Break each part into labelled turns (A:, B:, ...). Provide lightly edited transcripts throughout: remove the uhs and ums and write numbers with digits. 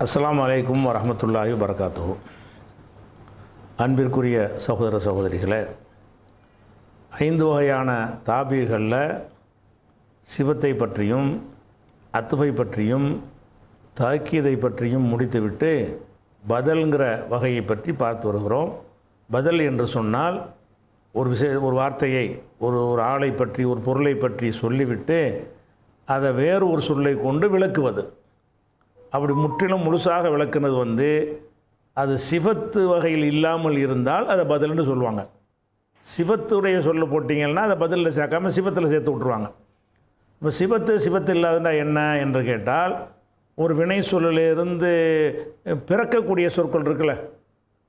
A: அஸ்ஸலாமு அலைக்கும் வரஹ்மத்துல்லாஹி வபரகாத்துஹு. அன்பிற்குரிய சகோதர சகோதரிகளே, 5 வகையான தாபீகளில் சிவத்தை பற்றியும் அத்துஃபை பற்றியும் தாக்கீதை பற்றியும் முடித்துவிட்டு பதல்ங்கிற வகையை பற்றி பார்த்து வருகிறோம். பதல் என்று சொன்னால் ஒரு வார்த்தையை ஒரு ஆளை பற்றி ஒரு பொருளை பற்றி சொல்லிவிட்டு அதை வேறு ஒரு சொல்லை கொண்டு விளக்குவது. அப்படி முற்றிலும் முழுசாக விளக்குனது அது சிவத்து வகையில் இல்லாமல் இருந்தால் அதை பதில்னு சொல்லுவாங்க. சிவத்துடைய சொல்ல போட்டிங்கன்னா அதை பதிலில் சேர்க்காமல் சிவத்தில் சேர்த்து விட்ருவாங்க. இப்போ சிவத்து இல்லாதனா என்ன என்று கேட்டால், ஒரு வினை சொல்லிலிருந்து பிறக்கக்கூடிய சொற்கள் இருக்குல்ல,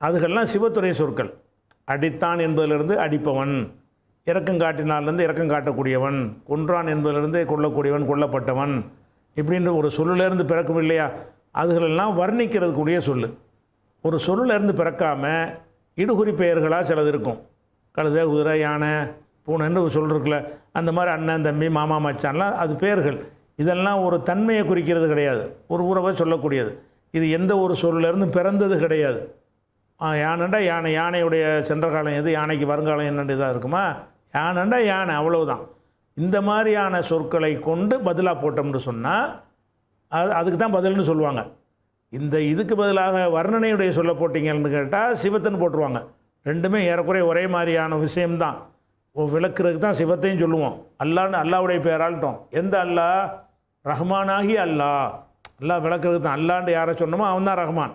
A: அதுகள்லாம் சிவத்துடைய சொற்கள். அடித்தான் என்பதிலிருந்து அடிப்பவன், இரக்கம் காட்டினாலிருந்து இரக்கம் காட்டக்கூடியவன், கொன்றான் என்பதிலிருந்து கொல்லக்கூடியவன், கொல்லப்பட்டவன், இப்படின்ற ஒரு சொல்லிலேருந்து பிறக்கும் இல்லையா, அதுகளெல்லாம் வர்ணிக்கிறதுக்குரிய சொல். ஒரு சொல்லிலேருந்து பிறக்காமல் இடுகுறி பெயர்களாக சிலது இருக்கும். கழுதை, குதிரை, யானை, பூனைன்னு ஒரு சொல் இருக்குல்ல, அந்த மாதிரி அண்ணன், தம்பி, மாமா, மச்சான்லாம் அது பெயர்கள். இதெல்லாம் ஒரு தன்மையை குறிக்கிறது கிடையாது, ஒரு உறவை சொல்லக்கூடியது. இது எந்த ஒரு சொல்லிலேருந்து பிறந்தது கிடையாது. யானைண்டா யானை, யானையுடைய சென்ற காலம் எது, யானைக்கு வருங்காலம் என்னென்று இதாக இருக்குமா, யானைண்டா யானை, அவ்வளவுதான். இந்த மாதிரியான சொற்களை கொண்டு பதிலாக போட்டோம்னு சொன்னால் அதுக்கு தான் பதில்னு சொல்லுவாங்க. இதுக்கு பதிலாக வர்ணனையுடைய சொல்ல போட்டிங்கன்னு கேட்டால் சிவத்துன்னு போட்டுருவாங்க. ரெண்டுமே ஏறக்குறைய ஒரே மாதிரியான விஷயம்தான். விளக்குறதுக்கு தான் சிவத்தையும் சொல்லுவோம். அல்லான்னு அல்லாவுடைய பேரால்ட்டோம். எந்த அல்லா? ரஹ்மானாகி அல்லாஹ். அல்லா விளக்குறதுக்கு தான். அல்லாண்டு யாரை சொன்னோமோ அவன் தான் ரஹ்மான்,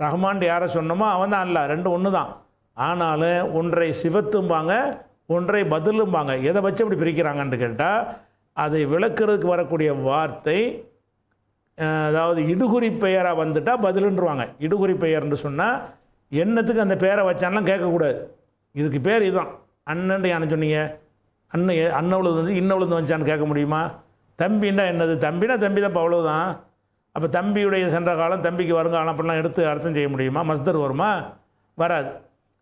A: ரஹ்மான்ட்டு யாரை சொன்னோமோ அவன் தான் அல்லா. ரெண்டு ஒன்று தான். ஆனாலும் ஒன்றை சிவத்தும்பாங்க, ஒன்றை பதிலும்பாங்க. எதை வச்சு அப்படி பிரிக்கிறாங்கன்னு கேட்டால், அதை விளக்குறதுக்கு வரக்கூடிய வார்த்தை அதாவது இடுகுறி பெயராக வந்துட்டால் பதிலுன்றுவாங்க. இடுகுறி பெயர்னு சொன்னால் எண்ணத்துக்கு அந்த பேரை வச்சான்லாம் கேட்கக்கூடாது. இதுக்கு பேர் இதுதான். அண்ணன்ட்டு யானை சொன்னீங்க, அண்ணவளது வந்து இன்னவளது வந்துச்சான்னு கேட்க முடியுமா? தம்பின்னா என்னது? தம்பினா தம்பி தான், அவ்வளவுதான். அப்போ தம்பியுடைய சென்ற காலம், தம்பிக்கு வருங்காலம் அப்படிலாம் எடுத்து அர்த்தம் செய்ய முடியுமா? மஸ்தர் வருமா? வராது.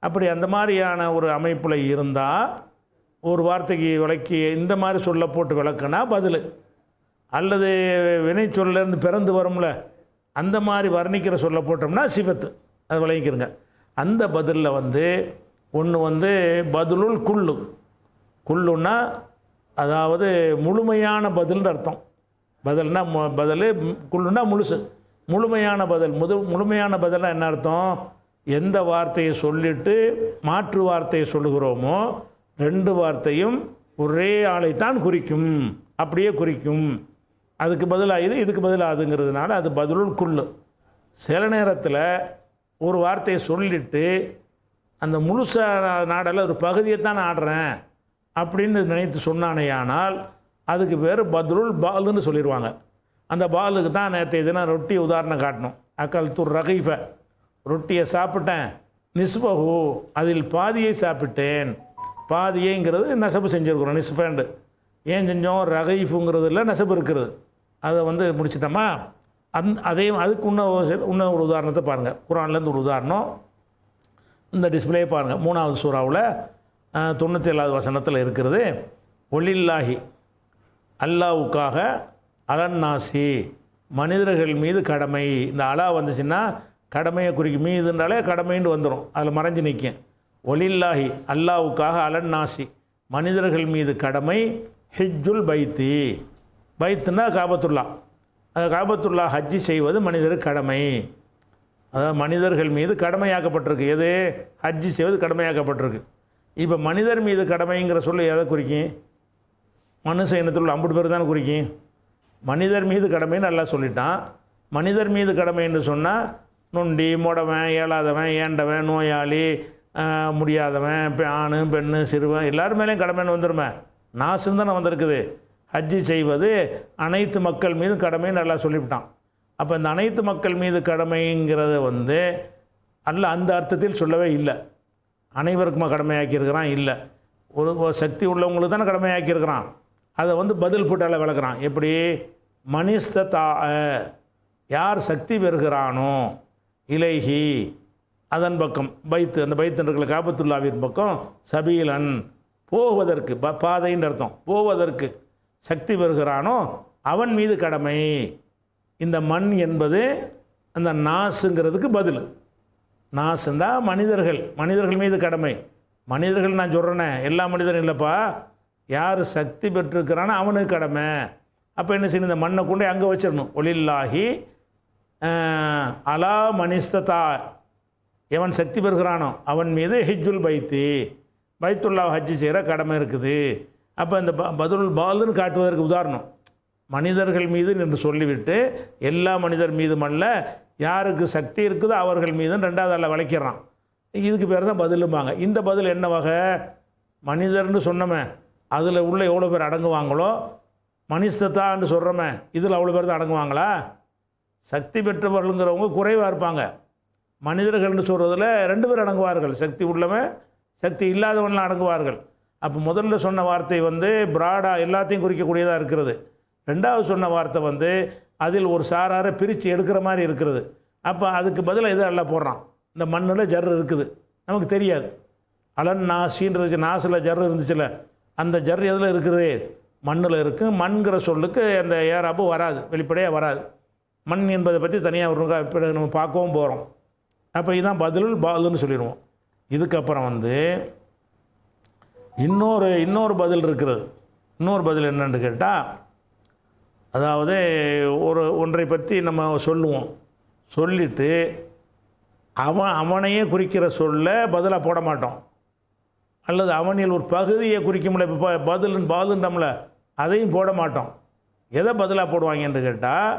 A: அப்படி அந்த மாதிரியான ஒரு அமைப்பில் இருந்தால் ஒரு வார்த்தைக்கு விளக்கி இந்த மாதிரி சொல்ல போட்டு விளக்குனா பதில். அல்லது வினை சொல்லேருந்து பிறந்து வரும்ல, அந்த மாதிரி வர்ணிக்கிற சொல்ல போட்டோம்னா சிவத்து. அது விளங்கிக்கிறங்க. அந்த பதிலில் ஒன்று பதிலுள் குள்ளு. குள்ளுன்னா அதாவது முழுமையான பதில்னு அர்த்தம். பதில்னா பதில், குள்ளுன்னா முழுசு, முழுமையான பதில். முழுமையான பதில்னா என்ன அர்த்தம்? எந்த வார்த்தையை சொல்லிட்டு மாற்று வார்த்தையை சொல்லுகிறோமோ ரெண்டு வார்த்தையும் ஒரே ஆளைத்தான் குறிக்கும், அப்படியே குறிக்கும். அதுக்கு பதிலாக இதுக்கு பதிலாகுதுங்கிறதுனால அது பதிலுள் குள்ளு. சில நேரத்தில் ஒரு வார்த்தையை சொல்லிவிட்டு அந்த முழுசாக நாடல ஒரு பகுதியை தான் ஆடுறேன் அப்படின்னு நினைத்து சொன்னானேயானால் அதுக்கு பேர் பதிலுள் பாலுன்னு சொல்லிடுவாங்க. அந்த பாலுக்கு தான் நேற்று தினம் ரொட்டி உதாரணம் காட்டணும். அக்கல் துர் ரகீஃப, ரொட்டியை சாப்பிட்டேன், நிஸ்பஹு அதில் பாதியை சாப்பிட்டேன். பாதியைங்கிறது நெசப்பு செஞ்சுருக்குறோம், நிஸ்பேண்டு. ஏன் செஞ்சோம்? ரகீஃபுங்கிறதுல நெசப்பு இருக்கிறது. அதை முடிச்சிட்டோமா? அதுக்கு இன்னும் ஒரு உதாரணத்தை பாருங்கள். குர்ஆன்லேருந்து ஒரு உதாரணம் இந்த டிஸ்பிளே பாருங்கள். 3வது சூறாவில் 97வது வசனத்தில் இருக்கிறது. ஒலில்லாஹி, அல்லாவுக்காக, அலன்னாசி மனிதர்கள் மீது கடமை. இந்த அலா வந்துச்சுன்னா கடமையை குறிக்கும். மீதுன்றாலே கடமைன்னு வந்துடும், அதில் மறைஞ்சு நிற்கும். ஒலில்லாஹி அல்லாவுக்காக, அலன்னாசி மனிதர்கள் மீது கடமை, ஹிஜ்ஜுல் பைத்தி. பைத்துன்னா காபத்துல்லா. அது காபத்துல்லா ஹஜ்ஜி செய்வது மனிதருக்கு கடமை. அதாவது மனிதர்கள் மீது கடமையாக்கப்பட்டிருக்கு. எது? ஹஜ்ஜி செய்வது கடமையாக்கப்பட்டிருக்கு. இப்போ மனிதர் மீது கடமைங்கிற சொல்ல எதை குறிக்கும்? மனுஷ இனத்தில் உள்ள 50 பேர் தானே குறிக்கும். மனிதர் மீது கடமைன்னு நல்லா சொல்லிட்டான். மனிதர் மீது கடமைன்னு சொன்னால் நொண்டி, மொடவன், ஏழாதவன், ஏண்டவன், நோயாளி, முடியாதவன், ஆணு, பெண்ணு, சிறுவன் எல்லாரும் மேலேயும் கடமைன்னு வந்துடுமே. நாசுன்னு தானே வந்திருக்குது. ஹஜ்ஜி செய்வது அனைத்து மக்கள் மீது கடமைன்னு நல்லா சொல்லிவிட்டான். அப்போ இந்த அனைத்து மக்கள் மீது கடமைங்கிறத அல்ல அந்த அர்த்தத்தில் சொல்லவே இல்லை. அனைவருக்குமா கடமையாக்கியிருக்கிறான்? இல்லை. ஒரு சக்தி உள்ளவங்களுக்கு தானே கடமையாக்கியிருக்கிறான். அதை பதில் போட்டால விளக்குறான். எப்படி? மனிஸ்தா, யார் சக்தி பெறுகிறானோ, இலைஹி அதன் பக்கம், பைத்து, அந்த பைத்துன்ற காபத்துல்லாவின் பக்கம், சபீலன் போவதற்கு, பாதைன்னு அர்த்தம், போவதற்கு சக்தி பெறுகிறானோ அவன் மீது கடமை. இந்த மண் என்பது அந்த நாஸுங்கிறதுக்கு பதில். நாசுண்டா மனிதர்கள் மீது கடமை. மனிதர்கள் நான் சொல்கிறேனே, எல்லா மனிதரும் இல்லைப்பா, யார் சக்தி பெற்றிருக்கிறானோ அவனுக்கு கடமை. அப்போ என்ன செய்யணும், இந்த மண்ணை கொண்டு அங்கே வச்சிடணும். ஒலில்லாஹி அலா மனிஸ்ததா, எவன் சக்தி பெறுகிறானோ அவன் மீது ஹிஜ்ஜுல் பைத்துல்லா ஹஜ்ஜு செய்கிற கடமை இருக்குது. அப்போ இந்த பதுல் பாலுன்னு காட்டுவதற்கு உதாரணம் மனிதர்கள் மீது என்று சொல்லிவிட்டு எல்லா மனிதர் மீதும் அல்ல, யாருக்கு சக்தி இருக்குதோ அவர்கள் மீதும் ரெண்டாவது அல்ல விளக்கிறான். இதுக்கு பேர் தான் பதிலும்பாங்க. இந்த பதில் என்ன வகை? மனிதர்னு சொன்னோமே அதில் உள்ள எவ்வளோ பேர் அடங்குவாங்களோ, மனிஸ்தத்தான்னு சொல்கிறோமே இதில் அவ்வளோ பேர் தான் அடங்குவாங்களா? சக்தி பெற்றவர்களுங்கிறவங்க குறைவாக இருப்பாங்க. மனிதர்கள்னு சொல்கிறதுல 2 பேர் அடங்குவார்கள். சக்தி உள்ளவன் சக்தி இல்லாதவன்லாம் அடங்குவார்கள். அப்போ முதல்ல சொன்ன வார்த்தை பிராடாக எல்லாத்தையும் குறிக்கக்கூடியதாக இருக்கிறது. ரெண்டாவது சொன்ன வார்த்தை அதில் ஒரு சாராரை பிரித்து எடுக்கிற மாதிரி இருக்கிறது. அப்போ அதுக்கு பதிலாக எது எல்லாம் போடுறான், இந்த மண்ணில் ஜர் இருக்குது, நமக்கு தெரியாது. அலன் நாசின்றது நாசில் ஜர் இருந்துச்சுல்ல, அந்த ஜர் எதில் இருக்குது? மண்ணில் இருக்குது. மண்கிற சொல்லுக்கு அந்த ஏராப்பு வராது, வெளிப்படையாக வராது. மண் என்பதை பற்றி தனியாக ஒரு நம்ம பார்க்கவும் போகிறோம். அப்போ இதுதான் பதிலுல் பாலுன்னு சொல்லிடுவோம். இதுக்கப்புறம் இன்னொரு பதில் இருக்கிறது. இன்னொரு பதில் என்னன்னு கேட்டால், அதாவது ஒன்றை பற்றி நம்ம சொல்லுவோம், சொல்லிவிட்டு அவனையே குறிக்கிற சொல்ல பதிலாக போட மாட்டோம். அல்லது அவனில் ஒரு பகுதியை குறிக்க முடியல, இப்போ பாலுன்றம்ல அதையும் போட மாட்டோம். எதை பதிலாக போடுவாங்க என்று கேட்டால்,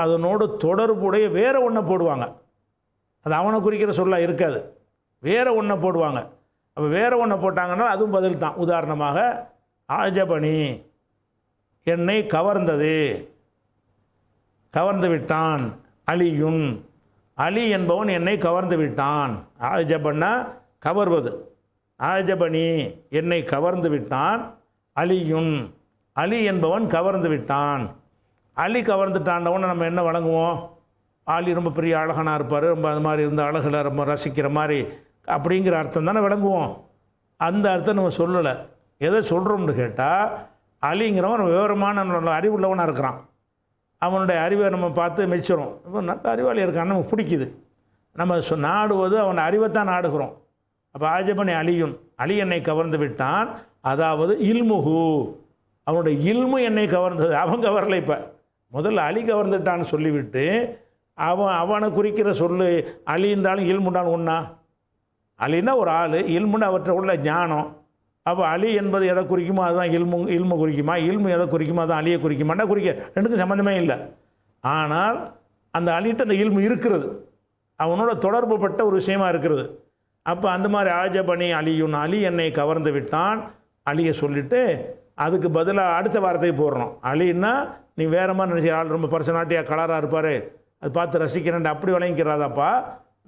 A: அதனோடு தொடர்புடைய வேறு ஒன்றை போடுவாங்க. அது அவனை குறிக்கிற சொல்ல இருக்காது, வேறு ஒன்றை போடுவாங்க. அப்போ வேறு ஒன்றை போட்டாங்கன்னா அதுவும் பதில் தான். உதாரணமாக ஆஜபனி, என்னை கவர்ந்து விட்டான். அலியுன், அலி என்பவன் என்னை கவர்ந்து விட்டான். ஆஜபன்னா கவர்வது. ஆஜபனி என்னை கவர்ந்து விட்டான். அலியுன், அலி என்பவன் கவர்ந்து விட்டான். அலி கவர்ந்துட்டான்றவனை நம்ம என்ன வழங்குவோம்? அலி ரொம்ப பெரிய அழகனாக இருப்பார், ரொம்ப அது மாதிரி இருந்த அழகில் ரொம்ப ரசிக்கிற மாதிரி அப்படிங்கிற அர்த்தம் தானே விளங்குவோம். அந்த அர்த்தம் நம்ம சொல்லலை. எதை சொல்கிறோம்னு கேட்டால், அலிங்கிறவன் விவரமான அறிவுள்ளவனாக இருக்கிறான். அவனுடைய அறிவை நம்ம பார்த்து மெச்சுறோம். இப்போ நல்ல அறிவாளி இருக்கான்னு நமக்கு பிடிக்குது. நம்ம நாடுவது அவன் அறிவைத்தான் நாடுகிறோம். அப்போ ஆஜபனி அலியுன், அலி என்னை கவர்ந்து விட்டான். அதாவது இல்முஹு, அவனுடைய இல்மு என்னை கவர்ந்தது. அவன் கவரலை. இப்போ முதல்ல அலி கவர்ந்துட்டான்னு சொல்லிவிட்டு அவனை குறிக்கிற சொல்லு அலின்றாலும் இல்முண்டாலும் ஒன்றா? அலின்னா ஒரு ஆள், இல்முன்னு அவற்றை உள்ள ஞானம். அப்போ அலி என்பது எதை குறிக்குமோ அதுதான் இல்மு குறிக்குமா? இல்மு எதை குறிக்குமோ அதுதான் அலியை குறிக்குமாண்டா? ரெண்டுக்கும் சம்மந்தமே இல்லை. ஆனால் அந்த அலிட்ட அந்த இல்மு இருக்கிறது, அவனோட தொடர்புப்பட்ட ஒரு விஷயமா இருக்கிறது. அப்போ அந்த மாதிரி ஆஜபனி அலியுன், அலி என்னை கவர்ந்து விட்டான், அலியை சொல்லிவிட்டு அதுக்கு பதிலாக அடுத்த வார்த்தையை போடுறோம். அலின்னா நீ வேறு மாதிரி நினச்சி ஆள் ரொம்ப பர்சனாலிட்டியாக கலராக இருப்பார், அது பார்த்து ரசிக்கிறேன் அப்படி விளங்கிக்கிறாதாப்பா.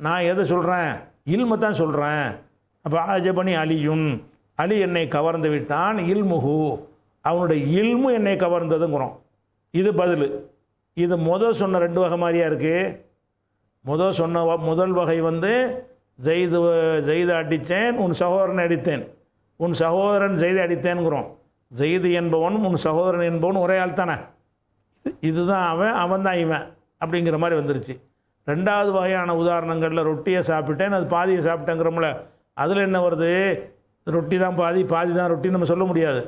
A: நான் எதை சொல்கிறேன்? இல்மை தான் சொல்கிறேன். அப்போ ஆஜபனி அலியுன், அலி என்னை கவர்ந்து விட்டான். இல்முஹு, அவனுடைய இல்மு என்னை கவர்ந்ததுங்கிறோம். இது பதில். இது சொன்ன 2 வகை மாதிரியா இருக்குது. சொன்ன முதல் வகை ஜெய்து அடித்தேன், உன் சகோதரனை அடித்தேன். உன் சகோதரன் ஜெய்தை அடித்தேன்கிறோம். ஜெய்து என்பவன் உன் சகோதரன் என்பவன் ஒரே ஆள் தானே. இதுதான் அவன் தான் இவன் அப்படிங்கிற மாதிரி வந்துருச்சு. 2வது வகையான உதாரணங்களில் ரொட்டியை சாப்பிட்டேன், அது பாதியை சாப்பிட்டேங்கிறோம்ல, அதில் என்ன வருது? ரொட்டி தான் பாதி தான் ரொட்டின்னு நம்ம சொல்ல முடியாது.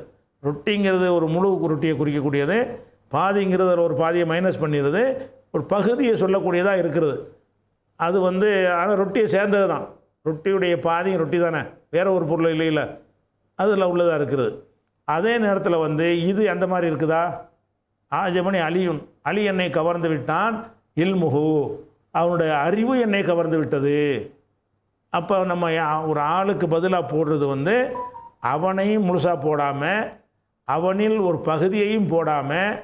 A: ரொட்டிங்கிறது ஒரு முழு ரொட்டியை குறிக்கக்கூடியது, பாதிங்கிறது அதில் ஒரு பாதியை மைனஸ் பண்ணிடுது, ஒரு பகுதியை சொல்லக்கூடியதாக இருக்கிறது. அது ஆனால் ரொட்டியை சேர்ந்தது தான். ரொட்டியுடைய பாதியும் ரொட்டி தானே, வேறு ஒரு பொருள் இல்லை, அதில் உள்ளதாக இருக்கிறது. அதே நேரத்தில் இது அந்த மாதிரி இருக்குதா? ஆஜபனி அலியுன், அலி என்னை கவர்ந்து விட்டான். இல்முஹு, அவனுடைய அறிவு என்னை கவர்ந்து விட்டது. அப்போ நம்ம ஒரு ஆளுக்கு பதிலாக போடுறது அவனையும் முழுசாக போடாமல், அவனில் ஒரு பகுதியையும் போடாமல்,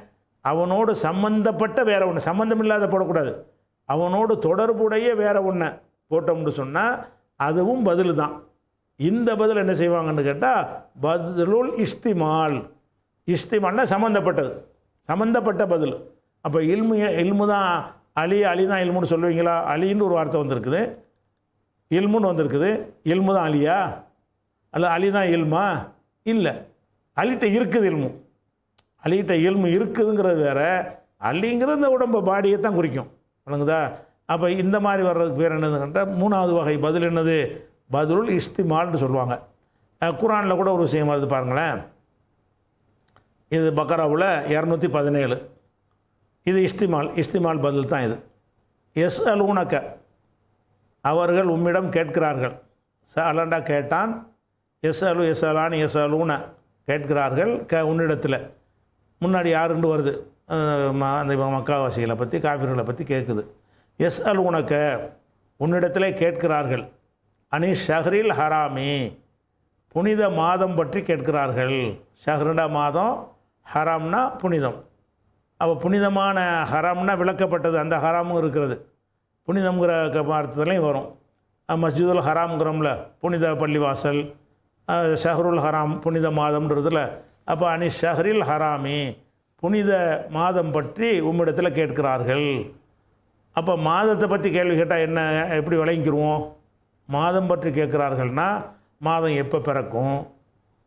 A: அவனோடு சம்பந்தப்பட்ட வேற ஒன்று, சம்பந்தம் இல்லாத போடக்கூடாது, அவனோடு தொடர்புடைய வேற ஒன்றை போட்டோம்னு சொன்னால் அதுவும் பதில் தான். இந்த பதில் என்ன செய்வாங்கன்னு கேட்டால் பதிலுல் இஸ்திமால்னா சம்மந்தப்பட்ட பதில். அப்போ இல்மு தான் அலி தான் இல்முன்னு சொல்லுவீங்களா? அலின்னு ஒரு வார்த்தை வந்திருக்குது, இல்முன்னு வந்திருக்குது. இல்மு தான் அலியா? அல்ல அலி தான் இல்மா? இல்லை, அலிகிட்ட இருக்குது இல்மு. அலிகிட்ட இல்மு இருக்குதுங்கிறது வேறு. அலிங்கிறது இந்த உடம்பை பாடியை தான் குறிக்கும். வழங்குதா? அப்போ இந்த மாதிரி வர்றதுக்கு பேர் என்னதுன்னு கேட்டால் மூணாவது வகை பதில் என்னது? பதிலுல் இஸ்திமால்னு சொல்லுவாங்க. குர்ஆனில் கூட ஒரு விஷயம் வருது பாருங்களேன். இது பக்கராவில் 217. இது இஸ்திமால் பதில் தான் இது. எஸ் அலூனக்க, அவர்கள் உம்மிடம் கேட்கிறார்கள். அலண்டா கேட்டான், எஸ் அலான் எஸ் அலூன கேட்கிறார்கள் உன்னிடத்தில். முன்னாடி யாருன்னு வருது? அந்த மக்காவாசிகளை பற்றி காஃபிர்களை பற்றி கேட்குது. எஸ் அலூனக்க, உன்னிடத்திலே கேட்கிறார்கள். அனி ஷஹ்ரில் ஹராமி, புனித மாதம் பற்றி கேட்கிறார்கள். ஷஹ்ருண்டா மாதம், ஹராம்னா புனிதம். அப்போ புனிதமான ஹராம்னா விளக்கப்பட்டது, அந்த ஹராமும் இருக்கிறது. புனிதம்ங்கிற அர்த்தத்துலையும் வரும். மஸ்ஜிதுல் ஹராம்ங்கிறோம்ல, புனித பள்ளிவாசல். ஷஹ்ருல் ஹராம் புனித மாதம்ன்றதுல. அப்போ அனி ஷஹ்ரில் ஹராமி, புனித மாதம் பற்றி உம்மிடத்தில் கேட்கிறார்கள். அப்போ மாதத்தை பற்றி கேள்வி கேட்டால் என்ன, எப்படி விளங்கிக்கிடுவோம்? மாதம் பற்றி கேட்குறார்கள்னா மாதம் எப்போ பிறக்கும்,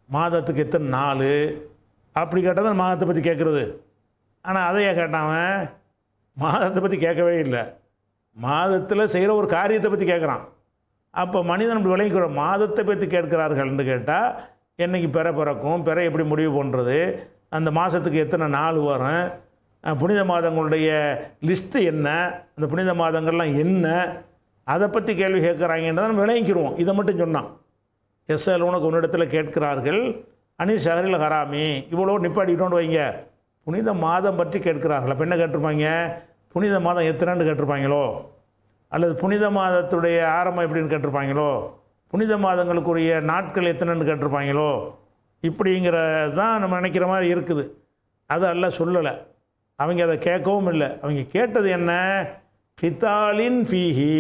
A: மாதத்துக்கு எத்தனை நாள், அப்படி கேட்டால் தான் மாதத்தை பற்றி கேட்குறது. ஆனால் அதையே கேட்டாவன் மாதத்தை பற்றி கேட்கவே இல்லை, மாதத்தில் செய்கிற ஒரு காரியத்தை பற்றி கேட்குறான். அப்போ மனிதன் அப்படி விளங்கிக்கிறோம். மாதத்தை பற்றி கேட்கிறார்கள்னு கேட்டால் என்றைக்கு பிறக்கும், எப்படி முடிவு பண்ணுறது, அந்த மாதத்துக்கு எத்தனை நாள் வரும், புனித மாதங்களுடைய லிஸ்ட்டு என்ன, அந்த புனித மாதங்கள்லாம் என்ன, அதை பற்றி கேள்வி கேட்குறாங்கன்றதான் விளங்கிக்கிறோம். இதை மட்டும் சொன்னான். எஸ்எல் உனக்கு உன்னிடத்தில் கேட்கிறார்கள். அனி ஷஹரில் ஹராமி, இவ்வளோ நிப்பாடிக்கிட்டோன்னு வைங்க. புனித மாதம் பற்றி கேட்கிறார்கள். அப்போ என்ன கேட்டிருப்பாங்க? புனித மாதம் எத்தனைன்னு கேட்டிருப்பாங்களோ, அல்லது புனித மாதத்துடைய ஆரம்பம் எப்படின்னு கேட்டிருப்பாங்களோ, புனித மாதங்களுக்குரிய நாட்கள் எத்தனைன்னு கேட்டிருப்பாங்களோ, இப்படிங்கிறது தான் நம்ம நினைக்கிற மாதிரி இருக்குது. அது அல்ல சொல்லலை. அவங்க அதை கேட்கவும் இல்லை. அவங்க கேட்டது என்ன? கித்தாலின் ஃபீஹி.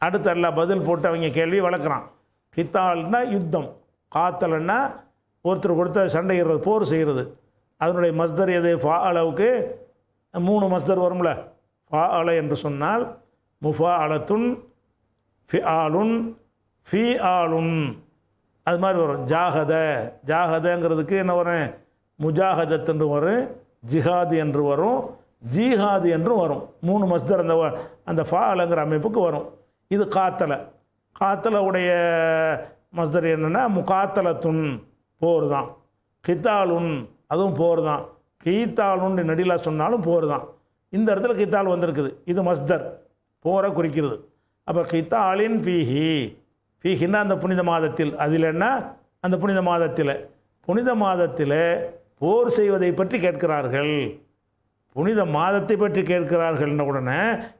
A: அடுத்து அல்ல பதில் போட்டு அவங்க கேள்வி வளர்க்குறான். கித்தால்னா யுத்தம், காத்தல்னா ஒருத்தர் கொடுத்த சண்டையிடுறது, போர் செய்கிறது. அதனுடைய மஸ்தர் எது? ஃபா அளவுக்கு 3 மஸ்தர் வரும்ல. ஃபா அல என்று சொன்னால் முஃபா அலத்துன், ஃபி ஆலுன், ஃபி ஆலுன், அது மாதிரி வரும். ஜாகதங்கிறதுக்கு என்ன வரும்? முஜாஹதத் என்று வரும், ஜிஹாது என்று வரும், ஜிஹாது என்றும் வரும். 3 மஸ்தர் அந்த ஃபா அலங்கிற அமைப்புக்கு வரும். இது காத்தலை உடைய மஸ்தர் என்னென்னா முகாத்தலத்துன், போர் தான். கித்தாலுன், அதுவும் போர் தான். கீத்தாலுன் நடிலா சொன்னாலும் போர் தான். இந்த இடத்துல கித்தால் வந்திருக்குது. இது மஸ்தர், போரை குறிக்கிறது. அப்போ கித்தாலின் ஃபீஹின்னா அந்த புனித மாதத்தில். அதில் என்ன? அந்த புனித மாதத்தில் போர் செய்வதை பற்றி கேட்கிறார்கள். புனித மாதத்தை பற்றி கேட்கிறார்கள்ன உடனே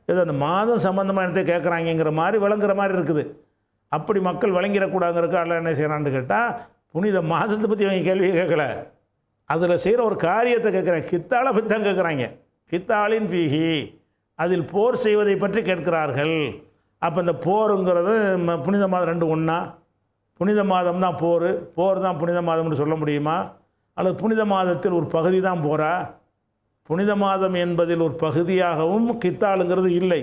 A: ஏதோ அந்த மாதம் சம்பந்தமாக என்னத்தை கேட்குறாங்கிற மாதிரி விளங்குற மாதிரி இருக்குது. அப்படி மக்கள் விளங்கிடக்கூடாதுங்கிறதுக்கு அல்ல என்ன செய்கிறான்னு கேட்டால், புனித மாதத்தை பற்றி அவங்க கேள்வியை கேட்கல, அதில் செய்கிற ஒரு காரியத்தை கேட்குறாங்க. கித்தாலை பற்றி தான் கேட்குறாங்க. கித்தாலின் ஃபீஹி, அதில் போர் செய்வதை பற்றி கேட்கிறார்கள். அப்போ இந்த போருங்கிறது புனித மாதம் 2 ஒன்றா? புனித மாதம் தான் போர் தான் புனித மாதம்னு சொல்ல முடியுமா? அல்லது புனித மாதத்தில் ஒரு பகுதி தான் போரா? புனித மாதம் என்பதில் ஒரு பகுதியாகவும் கித்தாலுங்கிறது இல்லை.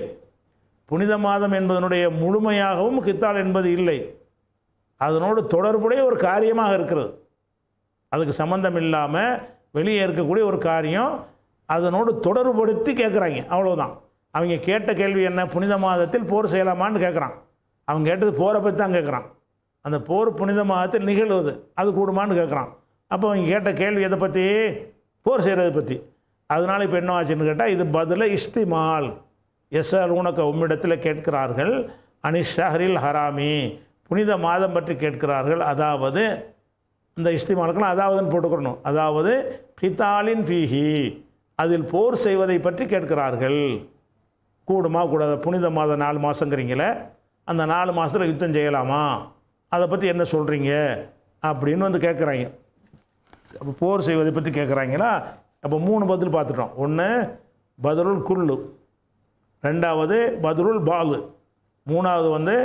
A: புனித மாதம் என்பதனுடைய முழுமையாகவும் கித்தால் என்பது இல்லை. அதனோடு தொடர்புடைய ஒரு காரியமாக இருக்கிறது. அதுக்கு சம்பந்தம் இல்லாமல் வெளியே இருக்கக்கூடிய ஒரு காரியம், அதனோடு தொடர்புபடுத்தி கேட்குறாங்க, அவ்வளோதான். அவங்க கேட்ட கேள்வி என்ன? புனித மாதத்தில் போர் செய்யலாமான்னு கேட்குறான். அவங்க கேட்டது போரை பற்றி தான் கேட்குறான். அந்த போர் புனித மாதத்தில் நிகழ்வது, அது கூடுமான்னு கேட்குறான். அப்போ அவங்க கேட்ட கேள்வி எதை பற்றி? போர் செய்கிறதை பற்றி. அதனால் இப்போ என்ன ஆச்சுன்னு கேட்டால், இது பதில் இஸ்திமால். எஸ்எல் உனக்கு உம்மிடத்தில் கேட்கிறார்கள். அனி ஷஹ்ரில் ஹராமி, புனித மாதம் பற்றி கேட்கிறார்கள். அதாவது இந்த இஸ்திமாலுக்குலாம் அதாவதுன்னு போட்டுக்கிறணும். அதாவது கித்தாலின் ஃபீஹி, அதில் போர் செய்வதை பற்றி கேட்கிறார்கள். கூடுமா கூடாத? புனித மாதம் 4 மாதங்கிறீங்களே, அந்த 4 மாதத்தில் யுத்தம் செய்யலாமா? அதை பற்றி என்ன சொல்கிறீங்க அப்படின்னு வந்து கேட்குறாங்க. அப்போ போர் செய்வதை பற்றி கேட்குறாங்களா? அப்போ 3 பதில் பார்த்துட்டோம். ஒன்று பதிலுல் குல்லு, 2வது பதிலுல் பாலு, 3வது வந்து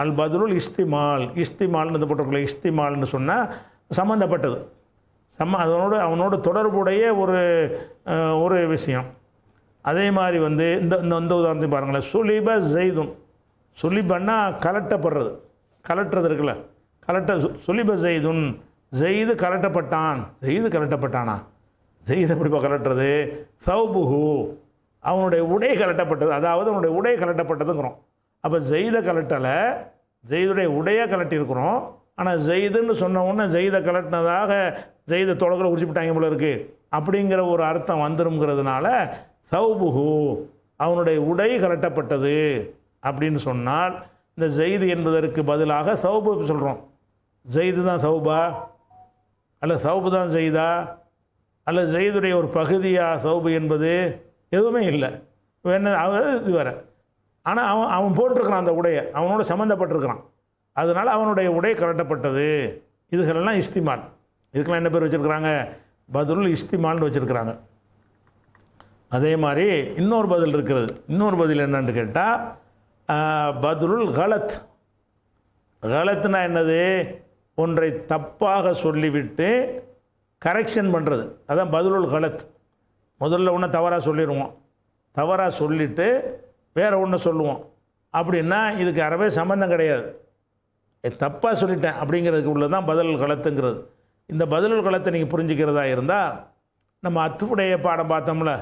A: அல் பதிலுல் இஸ்திமால்னு போட்டிருக்கல. இஸ்திமால்னு சொன்னால் சம்மந்தப்பட்டது, அவனோட தொடர்புடைய ஒரு விஷயம். அதே மாதிரி வந்து இந்த உதாரணத்தை பாருங்களேன். சுலிப ஜெய்துன், சுலிபன்னா கலட்டுறது இருக்குல்ல, சுலிப ஜெய்துன், ஜெய்து கலட்டப்பட்டானா? ஜெய்து எப்படிப்பா கலட்டுறது? சௌபுஹு, அவனுடைய உடை கலட்டப்பட்டது, அதாவது அவனுடைய உடை கலட்டப்பட்டதுங்கிறோம். அப்போ ஜெய்தை கலட்டலை, ஜெய்துடைய உடையை கலட்டியிருக்கிறோம். ஆனால் ஜெய்துன்னு சொன்ன உடனே ஜெய்தை கலட்டினதாக ஜெய்தை தொடக்கில் உரிச்சுப்பிட்டாங்க போல இருக்குது அப்படிங்கிற ஒரு அர்த்தம் வந்துருங்கிறதுனால சௌபுஹு அவனுடைய உடை கலட்டப்பட்டது அப்படின்னு சொன்னால் இந்த ஜெய்து என்பதற்கு பதிலாக சௌபு சொல்கிறோம். ஜெய்து தான் சௌபா, அல்ல சௌபு தான் ஜெய்தா, அல்ல ஜெய்துடைய ஒரு பகுதியா சௌபு என்பது எதுவுமே இல்லை. என்ன இது வேறு. ஆனால் அவன் போட்டிருக்கிறான் அந்த உடையை, அவனோட சம்மந்தப்பட்டிருக்கிறான், அதனால் அவனுடைய உடை கலட்டப்பட்டது. இதுகளெல்லாம் இஸ்திமால். இதுக்கெல்லாம் என்ன பேர் வச்சுருக்கிறாங்க? பதிலுல் இஸ்திமால்னு வச்சுருக்கிறாங்க. அதே மாதிரி இன்னொரு பதில் இருக்கிறது. இன்னொரு பதில் என்னன்னு கேட்டால் பதிலுல் கலத். கலத்துனா என்னது? ஒன்றை தப்பாக சொல்லிவிட்டு கரெக்ஷன் பண்ணுறது, அதான் பதிலுல் கலத். முதல்ல ஒன்று தவறாக சொல்லிடுவோம், தவறாக சொல்லிவிட்டு வேறு ஒன்று சொல்லுவோம். அப்படின்னா இதுக்கு அறவே சம்மந்தம் கிடையாது. தப்பாக சொல்லிட்டேன் அப்படிங்கிறதுக்கு உள்ள தான் பதிலுல் கலத்துங்கிறது. இந்த பதிலுல் கலத்தை நீங்கள் புரிஞ்சுக்கிறதா இருந்தால் நம்ம அத்துஃபுடைய பாடம் பார்த்தோம்ல,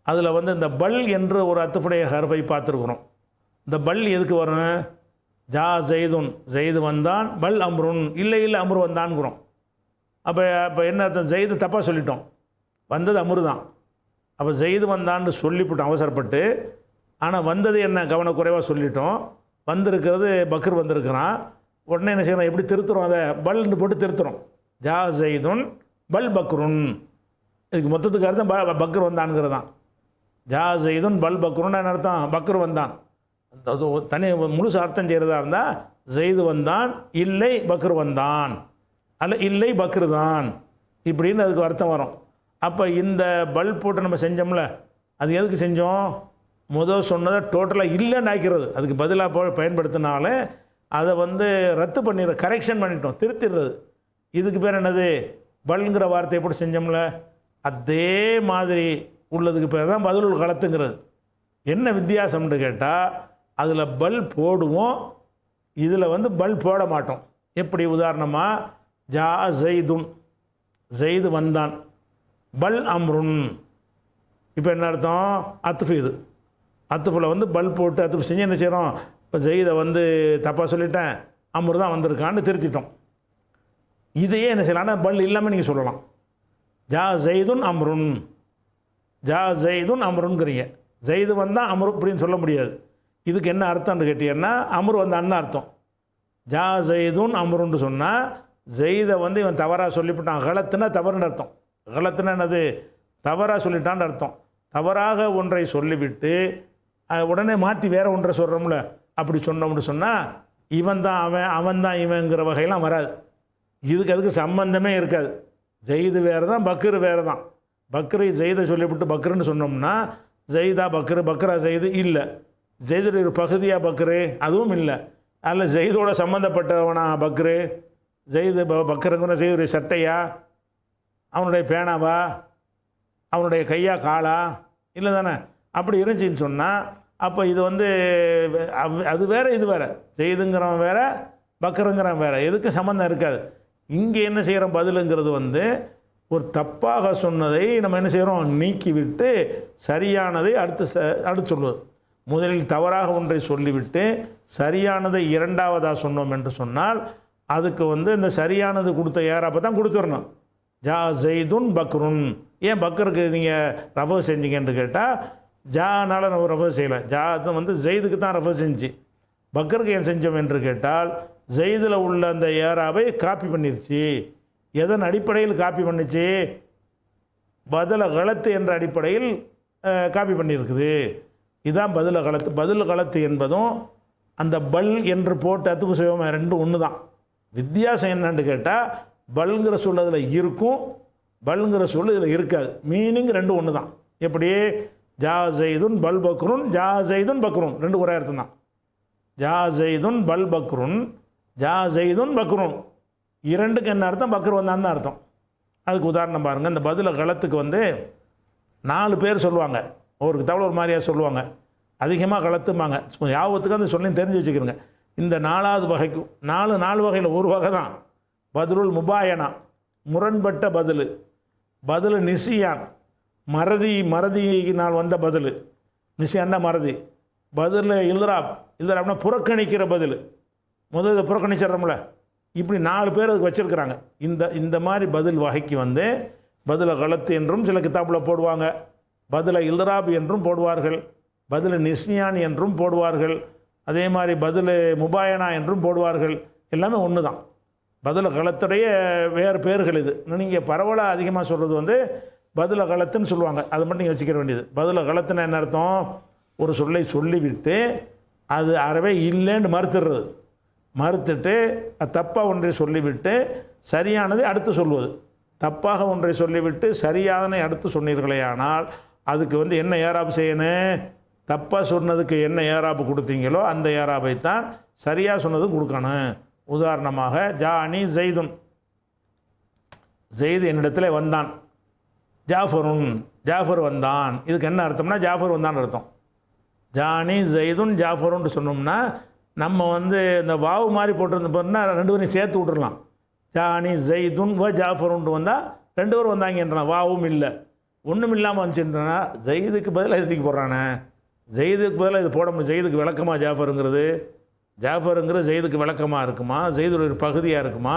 A: அதில் வந்து இந்த பல் என்று ஒரு அத்துஃபுடைய ஹர்ஃபை பார்த்துருக்குறோம். இந்த பல் எதுக்கு வரும்? ஜா ஜெய்துன், ஜெய்து வந்தான், பல் அம்ருன், இல்லை இல்லை அம்ரு வந்தான்ங்கிறோம். அப்போ என்ன அர்த்தம்? ஜெய்து தப்பாக சொல்லிட்டோம், வந்தது அம்ரு தான். அப்போ ஜெய்து வந்தான்னு சொல்லிவிட்டோம் அவசரப்பட்டு. ஆனால் வந்தது என்ன கவனக்குறைவாக சொல்லிட்டோம், வந்திருக்கிறது பக்கர் வந்திருக்கிறான். உடனே என்ன செய்யணும்? எப்படி திருத்துறோம்? அதை பல்னு போட்டு திருத்துறோம். ஜா ஜெய்துன் பல் பக்ருன். இதுக்கு மொத்தத்துக்கு அர்த்தம் பக்கர் வந்தான்ங்கிறது தான். ஜா ஜெய்துன் பல் பக்ருன்னு அர்த்தம், பக்கர் வந்தான். தனி முழுசு அர்த்தம் செய்கிறதா இருந்தால் ஜெய்து வந்தான், இல்லை பக்ரு வந்தான், அல்ல இல்லை பக்ரு தான், இப்படின்னு அதுக்கு அர்த்தம் வரும். அப்போ இந்த பல் போட்டு நம்ம செஞ்சோம்ல, அது எதுக்கு செஞ்சோம்? முதல் சொன்னதை டோட்டலாக இல்லைன்னு ஆக்கிறது. அதுக்கு பதிலாக பயன்படுத்தினாலே அதை வந்து ரத்து பண்ணிடுற, கரெக்ஷன் பண்ணிட்டோம், திருத்திடுறது. இதுக்கு பேர் என்னது? பல்ங்கிற வார்த்தையை போட்டு செஞ்சோம்ல, அதே மாதிரி உள்ளதுக்கு பேர் தான் பதிலுல் கலத்துங்கிறது. என்ன வித்தியாசம்னு கேட்டால் அதில் பல் போடுவோம், இதில் வந்து பல் போட மாட்டோம். எப்படி? உதாரணமாக ஜா ஜெய்துன், ஜெய்து வந்தான், பல் அம்ருன். இப்போ என்ன அர்த்தம்? அத்துஃபு. இது அத்துஃபில் வந்து பல் போட்டு அத்துஃபு செஞ்சு என்ன செய்கிறோம்? இப்போ ஜெய்தை வந்து தப்பாக சொல்லிட்டேன், அம்ரு தான் வந்திருக்கான்னு திருத்திட்டோம். இதையே என்ன செய்யலாம்? ஆனால் பல் இல்லாமல் நீங்கள் சொல்லலாம். ஜா ஜெய்துன் அம்ருன், ஜா ஜெய்துன் அம்ருன்ங்கிறீங்க. ஜெய்து வந்தால் அம்ரு அப்படின்னு சொல்ல முடியாது. இதுக்கு என்ன அர்த்தம்னு கேட்டீங்கன்னா அம்ரு வந்தான்னு அர்த்தம். ஜா ஜெய்துன் அம்ருன்னு சொன்னால் ஜெய்தை வந்து இவன் தவறாக சொல்லிவிட்டான். கலத்துனா தவறுன்னு அர்த்தம். கலத்துனா என்னது? தவறாக சொல்லிட்டான்னு அர்த்தம். தவறாக ஒன்றை சொல்லிவிட்டு உடனே மாற்றி வேறு ஒன்றை சொல்கிறோம்ல, அப்படி சொன்னோம்னு சொன்னால் இவன் தான் அவன், அவன் தான் இவங்கிற வகையெல்லாம் வராது. அதுக்கு சம்பந்தமே இருக்காது. ஜெய்து வேறு தான், பக்ரு வேறு தான். பக்ரு ஜெய்தை சொல்லிவிட்டு பக்ருன்னு சொன்னோம்னா ஜெய்தா பக்ரு, பக்ரா ஜெய்து இல்லை. ஜெய்துடைய ஒரு பகுதியாக பக்ரு, அதுவும் இல்லை. அதில் ஜெய்தோட சம்மந்தப்பட்டவனா பக்ரு? ஜெய்து பக்ருங்கிற ஜெய்துடைய சட்டையா, அவனுடைய பேனாவா, அவனுடைய கையா காலா? இல்லை தானே? அப்படி இருந்துச்சின்னு சொன்னால் அப்போ இது வந்து அது வேறு, இது வேறு. ஜெய்துங்கிறவன் வேறு, பக்ருங்கிறவன் வேறு, எதுக்கு சம்மந்தம் இருக்காது. இங்கே என்ன செய்கிறோம்? பதிலுங்கிறது வந்து ஒரு தப்பாக சொன்னதை நம்ம என்ன செய்கிறோம்? நீக்கிவிட்டு சரியானதை அடுத்து சொல்லுவது. முதலில் தவறாக ஒன்றை சொல்லிவிட்டு சரியானதை இரண்டாவதாக சொன்னோம் என்று சொன்னால் அதுக்கு வந்து இந்த சரியானது கொடுத்த யாராப்போ தான் கொடுத்துடணும். ஜா ஜெய்துன் பக்ருன். ஏன் பக்கருக்கு நீங்கள் ரஃபு செஞ்சீங்கன்னு கேட்டால் ஜானால் நம்ம ரஃபு செய்யலை. ஜா வந்து ஜெய்துக்கு தான் ரஃபு செஞ்சு. பக்கருக்கு ஏன் செஞ்சோம் என்று கேட்டால் ஜெய்தில் உள்ள அந்த ஏராவை காப்பி பண்ணிருச்சு. எதன் அடிப்படையில் காப்பி பண்ணிச்சு? பதில கலத்து என்ற அடிப்படையில் காப்பி பண்ணியிருக்குது. இதுதான் பதில கலத்து. பதில் கலத்து என்பதும் அந்த பல் என்று போட்டு அத்துப்பு செய்வோம், ரெண்டும் ஒன்று தான். வித்தியாசம் என்னன்னு கேட்டால் பல்ங்கிற சொல் அதில் இருக்கும், பல்ங்கிற சொல் இதில் இருக்காது. மீனிங் ரெண்டும் ஒன்று தான். எப்படி? ஜா ஜெய்துன் பல் பக்ருன், ஜா ஜெய்துன் பக்ருன், ரெண்டு ஒரே அர்த்தம் தான். ஜா ஜெய்துன் பல் பக்ருன், ஜா ஜெய்துன் பக்ருன், இரண்டுக்கு என்ன அர்த்தம்? பக்ரு வந்தான்னு அர்த்தம். அதுக்கு உதாரணம் பாருங்கள். இந்த பதில கலத்துக்கு வந்து 4 பேர் சொல்லுவாங்க. ஒவ்வொரு தவிர ஒரு மாதிரியாக சொல்லுவாங்க. அதிகமாக கலத்துமாங்க. யாபத்துக்கு அந்த சொல்லி தெரிஞ்சு வச்சுக்கிறோங்க. இந்த 4வது வகைக்கும் 4 வகையில் ஒரு வகை தான் பதிலுல் முபாயனா, முரண்பட்ட பதில். பதில் நிசியான், மறதியினால் வந்த பதில். நிசியான்னா மறதி. பதில் இல்ராப்னா புறக்கணிக்கிற பதில். முதல்ல இதை புறக்கணிச்சிட்றோம்ல. இப்படி 4 பேர் அதுக்கு வச்சுருக்கிறாங்க. இந்த மாதிரி பதில் வகைக்கு வந்து பதில கலத்து என்றும் சில கிதாப்பில் போடுவாங்க, பதில இல்ராப் என்றும் போடுவார்கள், பதில் நிஸ்யான் என்றும் போடுவார்கள், அதே மாதிரி பதில் முபாயனா என்றும் போடுவார்கள். எல்லாமே ஒன்று தான். பதில கலத்துடைய வேறு பேர்கள் இது. நீங்கள் பரவலாக அதிகமாக சொல்கிறது வந்து பதில கலத்துன்னு சொல்லுவாங்க. அதை மட்டும் நீங்கள் வச்சுக்கிற வேண்டியது. பதில கலத்துன்னு என்ன அர்த்தம்? ஒரு சொல்லை சொல்லிவிட்டு அது அறவே இல்லைன்னு மறுத்துட்டு தப்பாக ஒன்றை சொல்லிவிட்டு சரியானதை அடுத்து சொல்வது. தப்பாக ஒன்றை சொல்லிவிட்டு சரியானதை அடுத்து சொன்னீர்களே, ஆனால் அதுக்கு வந்து என்ன ஏராப்பு செய்யணும்? தப்பாக சொன்னதுக்கு என்ன ஏராப்பு கொடுத்தீங்களோ அந்த ஏராப்பை தான் சரியாக சொன்னதும் கொடுக்கணும். உதாரணமாக ஜானி ஜெய்துன், ஜெய்து என்னிடத்தில் வந்தான். ஜாஃபர் வந்தான். இதுக்கு என்ன அர்த்தம்னா ஜாஃபர் வந்தான்னு அர்த்தம். ஜானி ஜெய்துன் ஜாஃபருன்னு சொன்னோம்னா நம்ம வந்து இந்த வாவு மாதிரி போட்டிருந்த போனா 2 பேரையும் சேர்த்து விட்டுறலாம். ஜானி ஜெய்துன் ஜாஃபருன்ட்டு வந்தால் 2 பேரும் வந்தாங்கன்றான். வாவும் இல்லை, ஒன்றும் இல்லாமல் வந்துச்சுன்றா ஜெய்துக்கு பதிலாக இதுக்கு போடுறானே. ஜெய்துக்கு பதிலாக இது போட முடியும். ஜெய்துக்கு விளக்கமாக ஜாஃபருங்கிறது ஜெய்துக்கு விளக்கமாக இருக்குமா? ஜெய்துடைய ஒரு பகுதியாக இருக்குமா?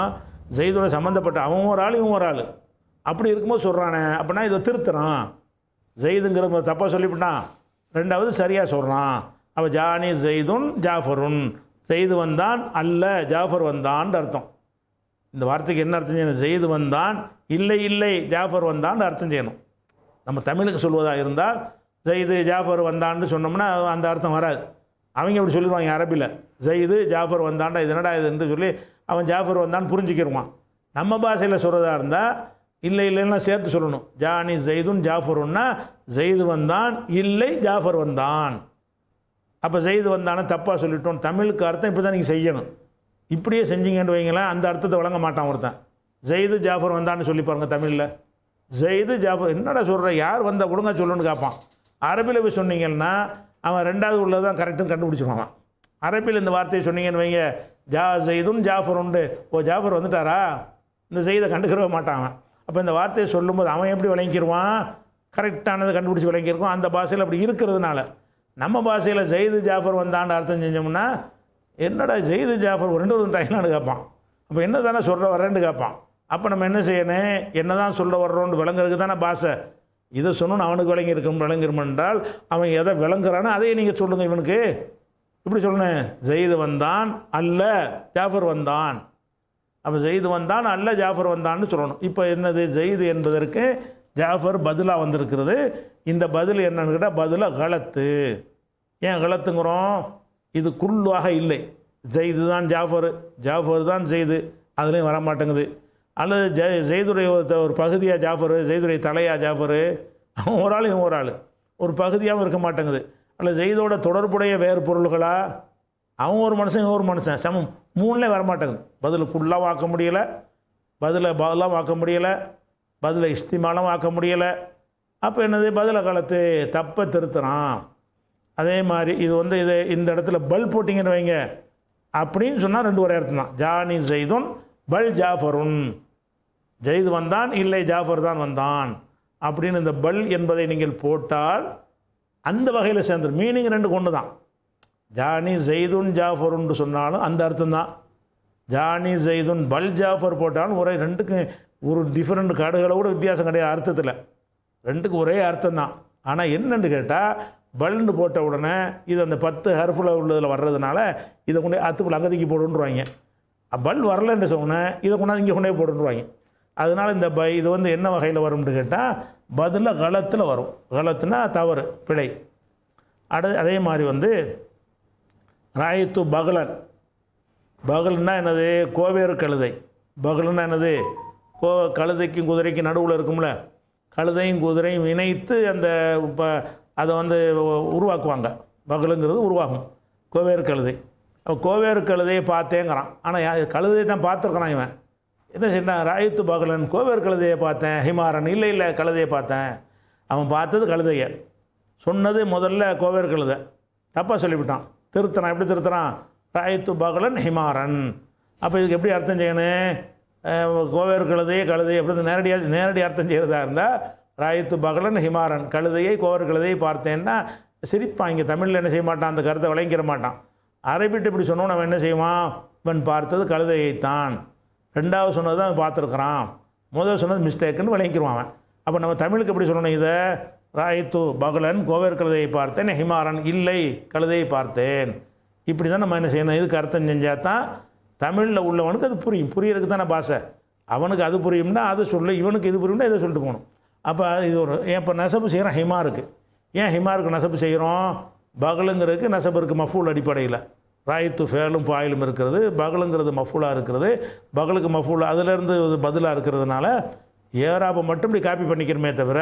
A: ஜெய்தோட சம்மந்தப்பட்ட அவன் ஒரு ஆள் இவன் ஒரு ஆள் அப்படி இருக்கும்போது சொல்கிறானே. அப்படின்னா இதை திருத்துறான். ஜெய்துங்கிற தப்பாக சொல்லிவிட்டான், 2வது சரியாக சொல்கிறான். அப்போ ஜானி ஜெய்துன் ஜாஃபருன், ஜெய்து வந்தான் அல்ல ஜாஃபர் வந்தான்னு அர்த்தம். இந்த வார்த்தைக்கு என்ன அர்த்தம் செய்யணும்? ஜெய்து வந்தான் இல்லை ஜாஃபர் வந்தான்னு அர்த்தம் செய்யணும். நம்ம தமிழுக்கு சொல்வதாக இருந்தால் ஜெய்து ஜாஃபர் வந்தான்னு சொன்னோம்னா அந்த அர்த்தம் வராது. அவங்க அப்படி சொல்லிடுவாங்க அரபியில், ஜெய்து ஜாஃபர் வந்தான்டா இது என்னடா இதுன்னு சொல்லி அவன் ஜாஃபர் வந்தான்னு புரிஞ்சுக்கிடுவான். நம்ம பாஷையில் சொல்கிறதா இருந்தால் இல்லைன்னா சேர்த்து சொல்லணும். ஜானி ஜெய்துன் ஜாஃபருன்னா ஜெய்து வந்தான் இல்லை ஜாஃபர் வந்தான். அப்போ ஜெய்து வந்தானே தப்பாக சொல்லிட்டோம். தமிழுக்கு அர்த்தம் இப்படி தான் நீங்கள் செய்யணும். இப்படியே செஞ்சீங்கன்னு வைங்களேன், அந்த அர்த்தத்தை வழங்க மாட்டான் ஒருத்தன். ஜெய்து ஜாஃபர் வந்தான்னு சொல்லி பாருங்க தமிழில். ஜெய்து ஜாஃபர் என்னடா சொல்கிற, யார் வந்தால் கொடுங்க சொல்லணும்னு கேட்பான். அரபியில் போய் சொன்னீங்கன்னா அவன் 2வது உள்ளது தான் கரெக்டுன்னு கண்டுபிடிச்சிடுவான். அரபியில் இந்த வார்த்தையை சொன்னீங்கன்னு வைங்க, ஜெய்துன் ஜாஃபருண்டு, ஜாஃபர் வந்துட்டாரா, இந்த ஜெய்தை கண்டுக்கிறவே மாட்டான். அப்போ இந்த வார்த்தையை சொல்லும்போது அவன் எப்படி விளங்கிடுவான்? கரெக்டானதை கண்டுபிடிச்சி விளங்கியிருக்கும். அந்த பாஷையில் அப்படி இருக்கிறதுனால நம்ம பாஷையில் ஜெய்து ஜாஃபர் வந்தான்னு அர்த்தம் செஞ்சோம்னா என்னடா ஜெய்து ஜாஃபர் 2 வந்துட்டாங்களான்னு கேட்பான். அப்போ என்ன தானே சொல்கிற வர்றேன்னு கேட்பான். அப்போ நம்ம என்ன செய்யணும்? என்ன தான் சொல்ல வர்றோன்னு விளங்குறதுக்கு தானே பாஷை. இதை சொன்னோன்னு அவனுக்கு விளங்கிருக்கும் என்றால் அவன் எதை விளங்குறானோ அதையே நீங்கள் சொல்லுங்கள். இவனுக்கு இப்படி சொல்லணும், ஜெய்து வந்தான் அல்ல ஜாஃபர் வந்தான். அப்போ ஜெய்து வந்தான் அல்ல ஜாஃபர் வந்தான்னு சொல்லணும். இப்போ என்னது? ஜெய்து என்பதற்கு ஜாஃபர் பதிலாக வந்திருக்கிறது. இந்த பதில் என்னன்னு கேட்டால் பதிலாக கலத்து. ஏன் கலத்துங்கிறோம்? இது குள்ளாக இல்லை. ஜெய்து தான் ஜாஃபர் தான் ஜெய்து, அதுலேயும் வரமாட்டேங்குது. அல்லது ஜெய்துடைய ஒரு பகுதியாக ஜாஃபர், ஜெய்துடைய தலையாக ஜாஃபர், அவன் ஒரு ஆள் இவன் ஒரு ஆள், ஒரு பகுதியாகவும் இருக்க மாட்டேங்குது. அல்லது ஜெய்தோட தொடர்புடைய வேறு பொருள்களா, அவன் ஒரு மனுஷன் இவன் ஒரு மனுஷன் சமம், 3லே வரமாட்டேங்குது. பதிலுக்குள்ளாக ஆக்க முடியலை, பதிலாக ஆக்க முடியலை, பதிலை இஸ்திமாலும் ஆக்க முடியலை. அப்போ என்னது? பதில காலத்து தப்பை திருத்துறான். அதே மாதிரி இது வந்து இந்த இடத்துல பல் போட்டிங்கன்னு வைங்க அப்படின்னு சொன்னால் 2 ஒரே அர்த்தம் தான். ஜானி ஜெய்துன் பல் ஜாஃபருன், ஜெய்து வந்தான் இல்லை ஜாஃபர் தான் வந்தான் அப்படின்னு இந்த பல் என்பதை நீங்கள் போட்டால் அந்த வகையில் சேர்ந்துடும். மீனிங் 2 ஒன்று தான். ஜானி ஜெய்துன் ஜாஃபருன்னு சொன்னாலும் அந்த அர்த்தம் தான். ஜானி ஜெய்துன் பல் ஜாஃபர் போட்டாலும் ஒரே 2க்கும் ஒரு டிஃப்ரெண்ட் காடுகளை கூட வித்தியாசம் கிடையாது அர்த்தத்தில். 2க்கும் ஒரே அர்த்தம் தான். ஆனால் என்னென்னு கேட்டால் பல்னு போட்ட உடனே இது அந்த 10 ஹர்ஃபில் உள்ளதில் வர்றதுனால இதை கொண்டே அத்துப்பில் அங்கதிக்கு போடுன்றாங்க. பல் வரலன்னு சொன்னேன் இதை கொண்டாந்து இங்கே கொண்டே போடுன்றாங்க. அதனால் இந்த இது வந்து என்ன வகையில் வரும்னு கேட்டால் பதிலாக கலத்தில் வரும். கலத்துனா தவறு, பிழை. அதே மாதிரி வந்து ராயத்து பகலன், பகல்னா என்னது? கோவேறு கழுதை. பகல்னா என்னது? கழுதைக்கும் குதிரைக்கும் நடுவில் இருக்கும்ல, கழுதையும் குதிரையும் இணைத்து அந்த இப்போ அதை வந்து உருவாக்குவாங்க. பகலுங்கிறது உருவாகும். கோவேறு கழுதை. கோவேறு கழுதையை பார்த்தேங்கிறான். ஆனால் கழுதையை தான் பார்த்துருக்கிறான் இவன். என்ன செய்யறான்? ராயத்து பகலன், கோவேறு கழுதையை பார்த்தேன். ஹிமாரன் இல்லை கழுதையை பார்த்தேன். அவன் பார்த்தது கழுதையை, சொன்னது முதல்ல கோவேறு கழுதை. தப்பாக சொல்லிவிட்டான், திருத்துறான். எப்படி திருத்துறான்? ராயத்து பகலன் ஹிமாரன். அப்போ இதுக்கு எப்படி அர்த்தம் செய்யணும்? கோவேறு கழுதை எப்படி நேரடி அர்த்தம் செய்கிறதா இருந்தால் ராயத்து பகலன் ஹிமாரன், கழுதையை கோவர் கழுதையை பார்த்தேன்னா சிரிப்பான். இங்கே தமிழில் என்ன செய்ய மாட்டான், அந்த கருத்தை விளங்கிற மாட்டான். அரபிட்டு இப்படி சொன்னோம், அவன் என்ன செய்வான், இவன் பார்த்தது கழுதையைத்தான். ரெண்டாவது சொன்னது தான் பார்த்துருக்குறான், முதல் சொன்னது மிஸ்டேக்குன்னு விளங்கிடுவான் அவன். அப்போ நம்ம தமிழுக்கு எப்படி சொல்லணும், இதை ராயத்து பகலன் கோவேர் கழுதையை பார்த்தேன், ஹிமாரன் இல்லை கழுதையை பார்த்தேன். இப்படி தான் நம்ம என்ன செய்யணும், இதுக்கு அர்த்தம் செஞ்சால் தான் தமிழில் உள்ளவனுக்கு அது புரியும். புரியறதுக்கு தானே பாஷை. அவனுக்கு அது புரியும்னா அது சொல்லு, இவனுக்கு இது புரியும்னா இதை சொல்லிட்டு போகணும். அப்போ இது ஒரு இப்போ நெசப்பு செய்கிறோம் ஹிமாருக்கு. ஏன் ஹிமாருக்கு நெசப்பு செய்கிறோம், பகலுங்கிறதுக்கு நெசப்பு இருக்குது மஃபூல் அடிப்படையில். ராயத்து ஃபேலும் ஃபாயிலும் இருக்கிறது, பகலுங்கிறது மஃபூலாக இருக்கிறது, பகலுக்கு மஃபூல் அதிலேருந்து பதிலாக இருக்கிறதுனால ஏராபை மட்டும் இப்படி காப்பி பண்ணிக்கிறமே தவிர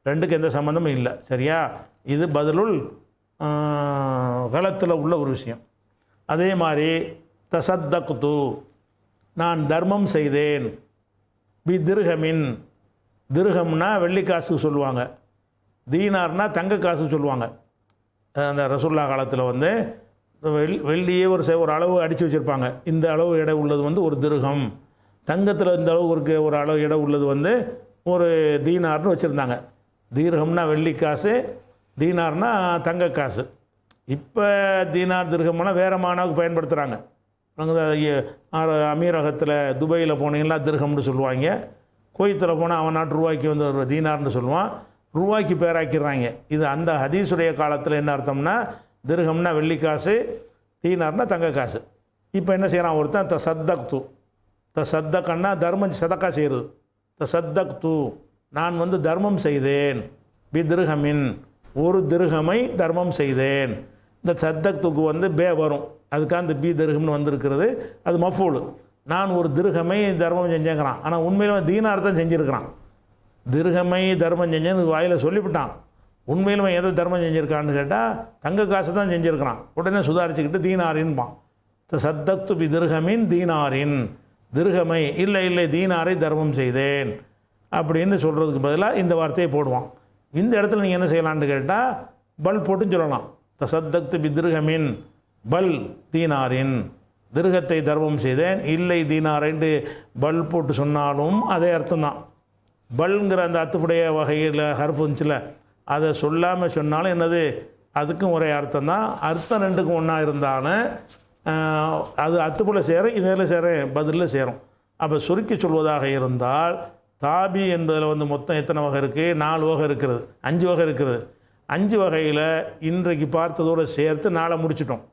A: ரெண்டுக்கு எந்த சம்மந்தமும் இல்லை. சரியா, இது பதிலுள் களத்தில் உள்ள ஒரு விஷயம். அதே மாதிரி தசத்தக்து, நான் தர்மம் செய்தேன். பி திருகமின், திருகம்னா வெள்ளிக்காசுக்கு சொல்லுவாங்க, தீனார்னா தங்க காசுக்கு சொல்லுவாங்க. அந்த ரசூல்லா காலத்தில் வந்து வெள்ளியே ஒரு அளவு அடித்து வச்சுருப்பாங்க. இந்த அளவு எடை உள்ளது வந்து ஒரு திருகம், தங்கத்தில் இந்த அளவு ஒரு அளவு எடை உள்ளது வந்து ஒரு தீனார்னு வச்சுருந்தாங்க. தீர்கம்னா வெள்ளிக்காசு, தீனார்னா தங்க காசு. இப்போ தீனார் திருகம்னா வேறு மானாவுக்கு பயன்படுத்துகிறாங்க. அமீரகத்தில் துபாயில் போனீங்கன்னா திருகம்னு சொல்லுவாங்க, குவைத்தில் போனால் அவன் நாட்டு ரூபாய்க்கு வந்து ஒரு தீனார்னு சொல்லுவான், ரூபாய்க்கு பேராக்கிறாங்க. இது அந்த ஹதீஸுடைய காலத்தில் என்ன அர்த்தம்னா, திருகம்னா வெள்ளிக்காசு, தீனார்னா தங்க காசு. இப்போ என்ன செய்கிறான் ஒருத்தன், தசத்தக்து, தசத்தக்கன்னா தர்மம் சதக்கா செய்கிறது. தசத்தக்து, நான் வந்து தர்மம் செய்தேன். பி திருகமின், ஒரு திருகமை தர்மம் செய்தேன். இந்த சத்தக்துக்கு வந்து பே வரும், அதுக்காக அந்த பி திருகம்னு வந்திருக்கிறது, அது மஃபூல். நான் ஒரு திருகமை தர்மம் செஞ்சேங்கிறான், ஆனால் உண்மையிலும் தீனார் தான் செஞ்சுருக்கிறான். திருகமை தர்மம் செஞ்சேன்னு வாயில் சொல்லிவிட்டான். உண்மையிலுமே எதை தர்மம் செஞ்சுருக்கான்னு கேட்டால் தங்க காசு தான் செஞ்சுருக்கிறான். உடனே சுதாரிச்சுக்கிட்டு தீனாரின்பான். சத்தக்து பி திருகமின் தீனாரின், திருகமை இல்லை இல்லை தீனாரை தர்மம் செய்தேன் அப்படின்னு சொல்கிறதுக்கு பதிலாக இந்த வார்த்தையை போடுவான். இந்த இடத்துல நீங்கள் என்ன செய்யலான்னு கேட்டால் பல் போட்டுன்னு சொல்லலாம். தசத்தக்து பி திருகமின் பல் தீனாரின், திருகத்தை தர்மம் செய்தேன், இல்லை தீனாரைன்ட்டு பல் போட்டு சொன்னாலும் அதே அர்த்தம்தான். பல்ங்கிற அந்த அத்துப்புடைய வகையில் ஹர்ஃப் இருந்துச்சுல, அதை சொல்லாமல் சொன்னாலும் என்னது, அதுக்கும் ஒரே அர்த்தம் தான். அர்த்தம் ரெண்டுக்கும் ஒன்றா இருந்தாலும் அது அத்துப்புல சேரும், இதில் சேரும், பதிலில் சேரும். அப்போ சுருக்கி சொல்வதாக இருந்தால் தாபி என்பதில் வந்து மொத்தம் எத்தனை வகை இருக்குது, 4 வகை இருக்கிறது, 5 வகை இருக்கிறது. 5 வகையில் இன்றைக்கு பார்த்ததோடு சேர்த்து 4 முடிச்சிட்டோம்.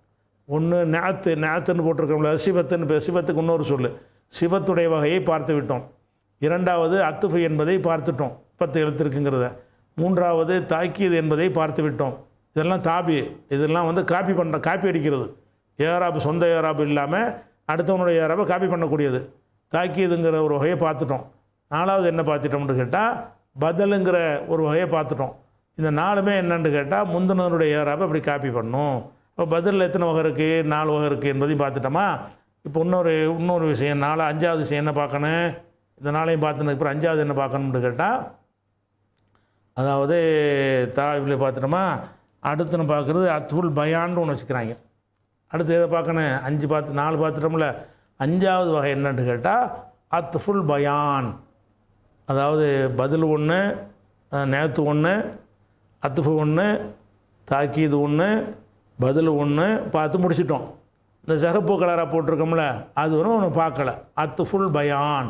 A: ஒன்று நேத்துன்னு போட்டிருக்கோம்ல, சிவத்துன்னு, சிவத்துக்கு இன்னொரு சொல்லு, சிவத்துடைய வகையை பார்த்து விட்டோம். 2வது அத்துஃபு என்பதை பார்த்துட்டோம், 10 எழுத்து இருக்குங்கிறத. 3வது தாக்கீது என்பதை பார்த்து விட்டோம். இதெல்லாம் தாபி, இதெல்லாம் வந்து காப்பி அடிக்கிறது. ஏராபு சொந்த ஏராபு இல்லாமல் அடுத்தவனுடைய ஏராபை காப்பி பண்ணக்கூடியது. தாக்கீதுங்கிற ஒரு வகையை பார்த்துட்டோம். 4வது என்ன பார்த்துட்டோம்னு கேட்டால் பதிலுங்கிற ஒரு வகையை பார்த்துட்டோம். இந்த 4மே என்னன்னு கேட்டால் முந்தினவனுடைய ஏராபை அப்படி காப்பி பண்ணும். இப்போ பதிலில் எத்தனை வகை இருக்குது, 4 வகை இருக்குது என்பதையும் பார்த்துட்டோமா. இப்போ இன்னொரு விஷயம், 5வது விஷயம் என்ன பார்க்கணும், இந்த 4ஐயும் பார்த்துனதுக்கு அப்புறம் 5வது என்ன பார்க்கணும்னு கேட்டால், அதாவது தாவில பார்த்துட்டோமா. அடுத்து நம்ம பார்க்குறது அத்துல் பயான்னு ஒன்று வச்சுக்கிறாங்க. அடுத்து எதை பார்க்கணும், 4 பார்த்துட்டோம்ல. 5வது வகை என்னன்னு கேட்டால் அத்துஃபுல் பயான், அதாவது பதில் 1, நேத்து 1, அத்துஃபு 1, தாக்கீது 1, பதில் 1 பார்த்து முடிச்சிட்டோம். இந்த சிகப்பு கலராக போட்டிருக்கோம்ல, அது ஒன்று பார்க்கல. அத்துஃபுல் பயான்,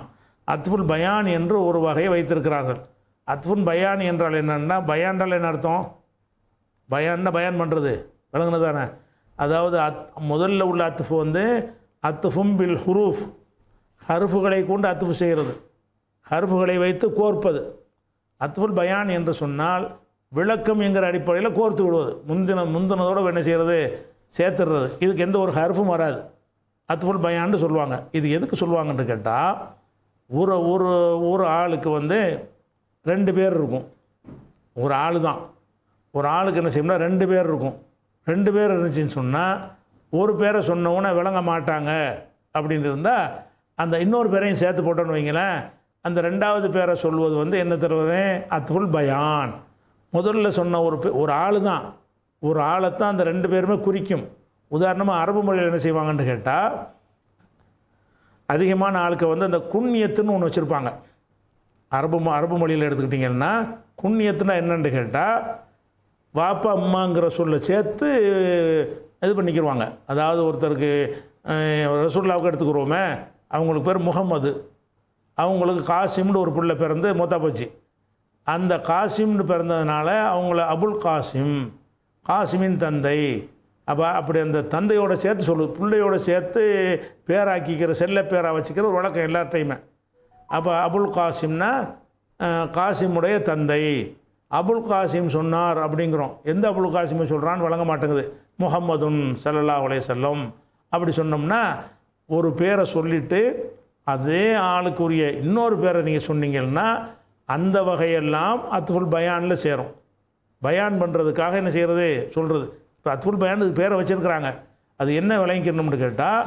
A: அத்துஃபுல் பயான் என்று ஒரு வகையை வைத்திருக்கிறார்கள். அத்துஃபுல் பயான் என்றால் என்னென்னா, பயான்றால் என்ன அர்த்தம், பயான்னா பயான் பண்ணுறது, விளங்குனது தானே. அதாவது முதல்ல உள்ள அத்துஃபு வந்து அத்துஃபும் பில் ஹுரூஃப், ஹர்ஃபுகளை கொண்டு அத்துஃபு செய்கிறது, ஹர்ஃபுகளை வைத்து கோர்ப்பது. அத்துஃபுல் பயான் என்று சொன்னால் விளக்கம் என்கிற அடிப்படையில் கோர்த்து விடுவது, முந்தினதோடு என்ன செய்கிறது, சேர்த்துடுறது. இதுக்கு எந்த ஒரு ஹர்ஃபும் வராது, அத்துஃபுல் பயான்னு சொல்லுவாங்க. இது எதுக்கு சொல்லுவாங்கன்னு கேட்டால், ஒரு ஆளுக்கு வந்து 2 பேர் இருக்கும். ஒரு ஆள் தான், ஒரு ஆளுக்கு என்ன செய்யணும்னா 2 பேர் இருக்கும். 2 பேர் இருந்துச்சுன்னு சொன்னால் ஒரு பேரை சொன்னவுன்னே விளங்க மாட்டாங்க அப்படின்னு இருந்தால் அந்த இன்னொரு பேரையும் சேர்த்து போட்டோன்னு வைங்களேன், அந்த 2வது பேரை சொல்வது வந்து என்ன தருவது, அத்துல் பயான். முதல்ல சொன்ன ஒரு ஆள் தான், ஒரு ஆளைத்தான் அந்த 2 பேருமே குறிக்கும். உதாரணமாக அரபு மொழியில் என்ன செய்வாங்கன்னு கேட்டால், அதிகமான ஆளுக்கு வந்து அந்த குண்ணியத்துன்னு ஒன்று வச்சுருப்பாங்க. அரபு மொழியில் எடுத்துக்கிட்டிங்கன்னா குன்னியத்துனா என்னென்னு கேட்டால் வாப்பா அம்மாங்கிற சொல்லை சேர்த்து இது பண்ணிக்கிடுவாங்க. அதாவது ஒருத்தருக்கு ரசூலுல்லாவுக்கு எடுத்துக்கிறோமே, அவங்களுக்கு பேர் முகம்மது, அவங்களுக்கு காசிம்னு ஒரு பிள்ளை பிறந்து மூத்தா போச்சு. அந்த காசிம்னு பிறந்ததுனால அவங்கள அபுல் காசிம், காசிமின் தந்தை. அப்படி அந்த தந்தையோட சேர்த்து பிள்ளையோட சேர்த்து பேராக்கிக்கிற செல்ல பேராக வச்சுக்கிற ஒரு வழக்கம் எல்லார்ட்டையுமே. அப்போ அபுல் காசிம்னா காசிமுடைய தந்தை, அபுல் காசிம் சொன்னார் அப்படிங்கிறோம். எந்த அபுல் காசிமை சொல்கிறான்னு வழங்க மாட்டேங்குது. முஹம்மதுன் ஸல்லல்லாஹு அலைஹி வஸல்லம் அப்படி சொன்னோம்னா ஒரு பேரை சொல்லிவிட்டு அதே ஆளுக்குரிய இன்னொரு பேரை நீங்கள் சொன்னீங்கன்னா அந்த வகையெல்லாம் அத்ஃபுல் பயானில் சேரும். பயான் பண்ணுறதுக்காக என்ன செய்கிறது சொல்கிறது. இப்போ அத்ஃபுல் பயானுக்கு பேரை வச்சுருக்கிறாங்க. அது என்ன விளங்கிக்கணும்னு கேட்டால்,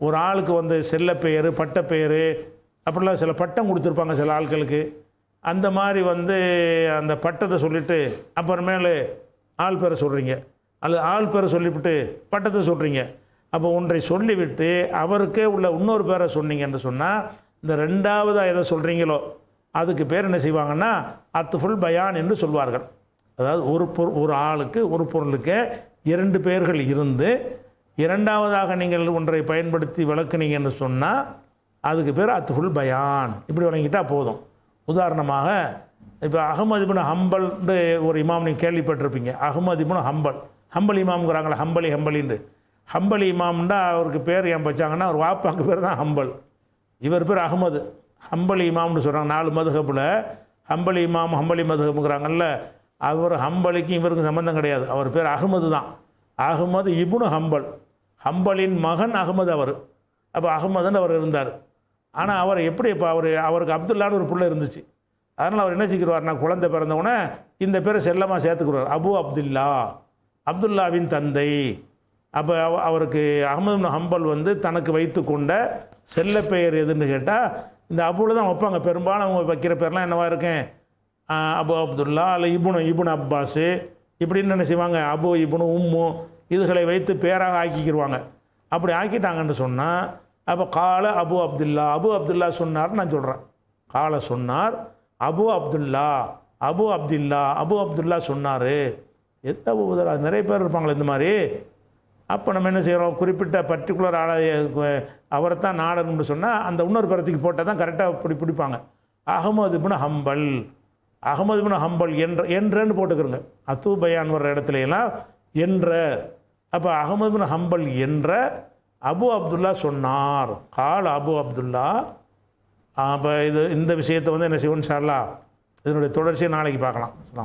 A: ஒரு ஆளுக்கு வந்து செல்ல பெயர், பட்ட பெயர், அப்படிலாம் சில பட்டம் கொடுத்துருப்பாங்க சில ஆட்களுக்கு. அந்த மாதிரி வந்து அந்த பட்டத்தை சொல்லிவிட்டு அப்புறமேலு ஆள் பேரை சொல்கிறீங்க, அல்லது ஆள் பேரை சொல்லிவிட்டு பட்டத்தை சொல்கிறீங்க. அப்போ ஒன்றை சொல்லிவிட்டு அவருக்கே உள்ள இன்னொரு பேரை சொன்னீங்கன்னு சொன்னால், இந்த ரெண்டாவதாக எதை சொல்கிறீங்களோ அதுக்கு பேர் என்ன செய்வாங்கன்னா அத்ஃபுல் பயான் என்று சொல்வார்கள். அதாவது ஒரு ஆளுக்கு ஒரு பொருளுக்கு இரண்டு பெயர்கள் இருந்து இரண்டாவதாக நீங்கள் ஒன்றை பயன்படுத்தி விளக்குனீங்கன்னு சொன்னால் அதுக்கு பேர் அத்ஃபுல் பயான். இப்படி விளங்கிட்டால் போதும். உதாரணமாக இப்போ அஹ்மது இப்னு ஹம்பல்னு ஒரு இமாம் நீங்கள் கேள்விப்பட்டிருப்பீங்க. அஹ்மது இப்னு ஹம்பல் இமாம்ங்கிறாங்களே, ஹம்பலின்னு. ஹம்பலி இமாம்னா அவருக்கு பேர் ஏன் வச்சாங்கன்னா அவர் வாப்பாக்கு பேர் தான் ஹம்பல், இவர் பேர் அஹ்மது. ஹம்பலி இமாம்னு சொல்கிறாங்க. 4 மதுஹபில் ஹம்பலி இமாம், ஹம்பலி மதுஹபுங்கிறாங்கல்ல, அவர் ஹம்பலிக்கும் இவருக்கும் சம்மந்தம் கிடையாது. அவர் பேர் அஹ்மது தான். அஹ்மது இப்னு ஹம்பல், ஹம்பலின் மகன் அஹ்மது அவர். அப்போ அஹ்மதுன்னு அவர் இருந்தார். ஆனால் அவர் எப்படி இப்போ அவருக்கு அப்துல்லான்னு ஒரு பிள்ளை இருந்துச்சு. அதனால் அவர் என்ன செய்கிறார்னா, குழந்தை பிறந்தவுடனே இந்த பேரை செல்லமாக சேர்த்துக்கிறார். அபு அப்துல்லா, அப்துல்லாவின் தந்தை. அப்போ அவருக்கு அஹ்மது இப்னு ஹம்பல் வந்து தனக்கு வைத்து கொண்ட செல்ல பெயர் எதுன்னு கேட்டால் இந்த அபுவில் தான் வைப்பாங்க. பெரும்பாலும் அவங்க வைக்கிற பேர்லாம் என்னவா இருக்கேன், அபு அப்துல்லா அல்ல இபுன் அப்பாஸு இப்படின்னு என்ன செய்வாங்க, அபு இபுனு உம்மு இதுகளை வைத்து பேராக ஆக்கிக்கிடுவாங்க. அப்படி ஆக்கிட்டாங்கன்னு சொன்னால் அப்போ கால அபு அப்துல்லா சொன்னார். நான் சொல்கிறேன், கால சொன்னார், அபு அப்துல்லா சொன்னார். எந்த நிறைய பேர் இருப்பாங்களே இந்த மாதிரி. அப்போ நம்ம என்ன செய்கிறோம், குறிப்பிட்ட பர்டிகுலர் ஆளை அவரை தான் நாடணும்னு சொன்னால் அந்த இன்னொரு பேரத்துக்கு போட்டால் தான் கரெக்டாக பிடிப்பாங்க. அஹ்மது இப்னு ஹம்பல் என்றன்னு போட்டுக்கிறோங்க. அத்து பயான் வர்ற இடத்துல எல்லாம் என்ற. அப்போ அஹ்மது இப்னு ஹம்பல் என்ற அபு அப்துல்லா சொன்னார், கால் அபு அப்துல்லா. அப்போ இந்த விஷயத்தை வந்து என்ன செய்வோம் இன்ஷா அல்லாஹ் இதனுடைய தொடர்ச்சியை நாளைக்கு பார்க்கலாம். அஸ்ஸலாமு